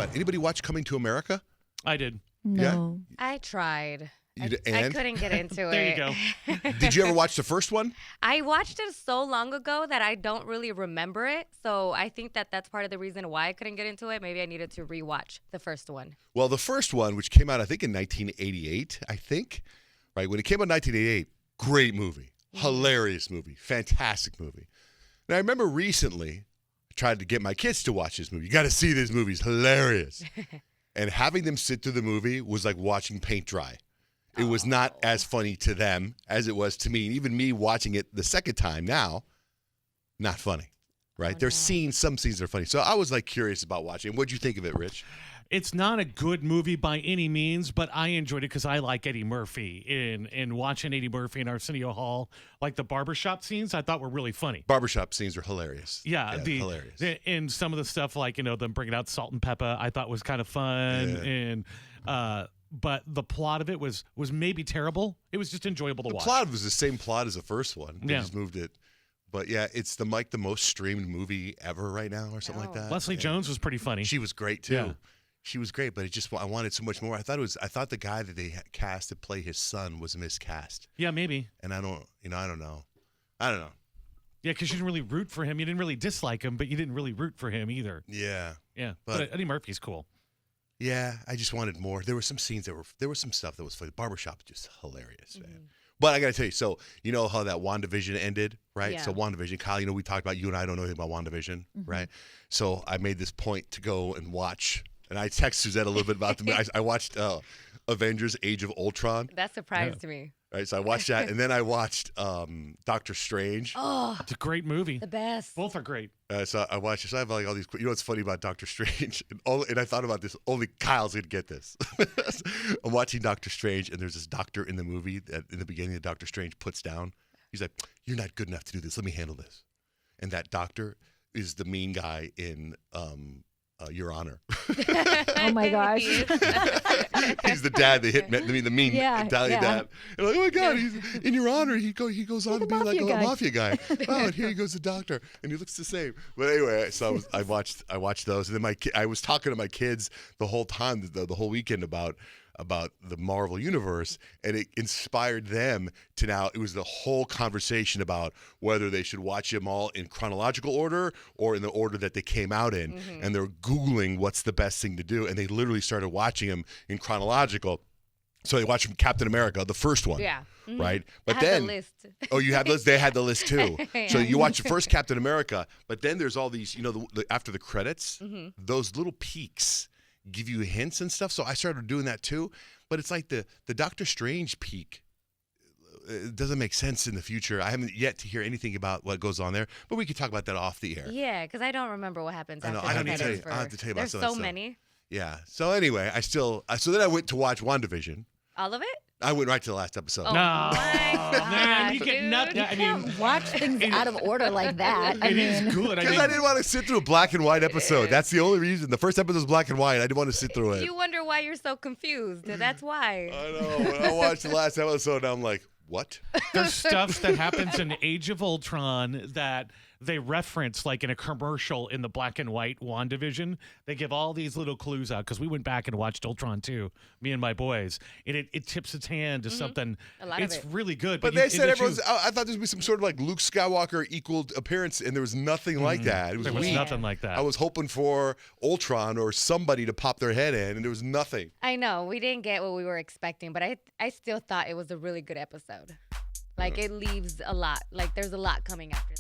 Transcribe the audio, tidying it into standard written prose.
But anybody watch Coming to America? I did. No. I tried. I And couldn't get into it. There you go. did you ever watch the first one? I watched it so long ago that I don't really remember it. So I think that that's part of the reason why I couldn't get into it. Maybe I needed to rewatch the first one. Well, the first one, which came out, I think, in 1988, right? When it came out in 1988, great movie. Hilarious movie. Fantastic movie. And I remember recently, I tried to get my kids to watch this movie. You got to see this movie. It's hilarious. And having them sit through the movie was like watching paint dry. It was not as funny to them as it was to me. And even me watching it the second time now, not funny, right? There's some scenes that are funny. So I was like curious about watching. What'd you think of it, Rich? It's not a good movie by any means, but I enjoyed it because I like Eddie Murphy. And watching Eddie Murphy in Arsenio Hall, like the barbershop scenes, I thought were really funny. Barbershop scenes are hilarious. Yeah, hilarious. And some of the stuff like, them bringing out Salt and Pepper, I thought was kind of fun. Yeah. But the plot of it was maybe terrible. It was just enjoyable to watch. The plot was the same plot as the first one. They Yeah. just moved it. But yeah, it's the most streamed movie ever right now or something like that. Leslie Jones was pretty funny. She was great too. Yeah. She was great, but I wanted so much more. I thought the guy that they cast to play his son was miscast. Yeah, maybe. And I don't know. Yeah, because you didn't really root for him. You didn't really dislike him, but you didn't really root for him either. Yeah. Yeah, But Eddie Murphy's cool. Yeah, I just wanted more. There were some scenes there was some stuff that was funny. Barbershop was just hilarious, man. But I got to tell you, so you know how that WandaVision ended, right? Yeah. So WandaVision, Kyle, we talked about, you and I don't know anything about WandaVision, right? So I made this point to go and watch, and I texted Suzette a little bit about the I watched Avengers Age of Ultron, That surprised me. right? So I watched that, and then I watched Doctor Strange. Oh, It's a great movie. the best. Both are great. So I watched. So I have like all these. You know what's funny about Doctor Strange? And I thought about this. Only Kyle's gonna get this. I'm watching Doctor Strange, and there's this doctor in the movie that in the beginning, that Doctor Strange puts down. He's like, "You're not good enough to do this. Let me handle this." And that doctor is the mean guy in Your Honor. Oh my gosh. He's the dad that hit me. I mean, the mean Italian dad. And like, oh my God, he's in Your Honor. He goes on to be like a mafia guy. Oh, and here he goes, the doctor, and he looks the same. But anyway, so I watched those, and then I was talking to my kids the whole time, the whole weekend about the Marvel Universe, and it inspired them to now, it was the whole conversation about whether they should watch them all in chronological order or in the order that they came out in. And they're Googling what's the best thing to do, and they literally started watching them in chronological. So they watched from Captain America, the first one. Yeah. Right? But I have then the list. Oh, you have those? They had the list too. So you watch the first Captain America, but then there's all these, after the credits, those little peaks give you hints and stuff. So I started doing that too. But it's like the Doctor Strange peak. It doesn't make sense in the future. I haven't yet to hear anything about what goes on there, but we could talk about that off the air. Yeah, because I don't remember what happens I know, after I the have to tell you- credits I have to tell you about There's some of that so stuff. many. Yeah. So anyway, so then I went to watch WandaVision. All of it? I went right to the last episode. Oh, No, my man, you gosh, get dude. nothing. I mean, Can't watch things out of order like that. I it is mean, good. Because I didn't want to sit through a black and white episode. That's the only reason. The first episode was black and white. I didn't want to sit through it. You wonder why you're so confused. That's why. I know. When I watched the last episode, I'm like, what? There's stuff that happens in Age of Ultron that they reference, like in a commercial in the black and white WandaVision. They give all these little clues out because we went back and watched Ultron too, me and my boys. And it tips its hand to something. A lot of It's it. really good. But they said everyone's. I thought there would be some sort of like Luke Skywalker equal appearance, and there was nothing like that. It was There was weak. nothing like that. I was hoping for Ultron or somebody to pop their head in, and there was nothing. I know. We didn't get what we were expecting, but I still thought it was a really good episode. Like, it leaves a lot. Like, there's a lot coming after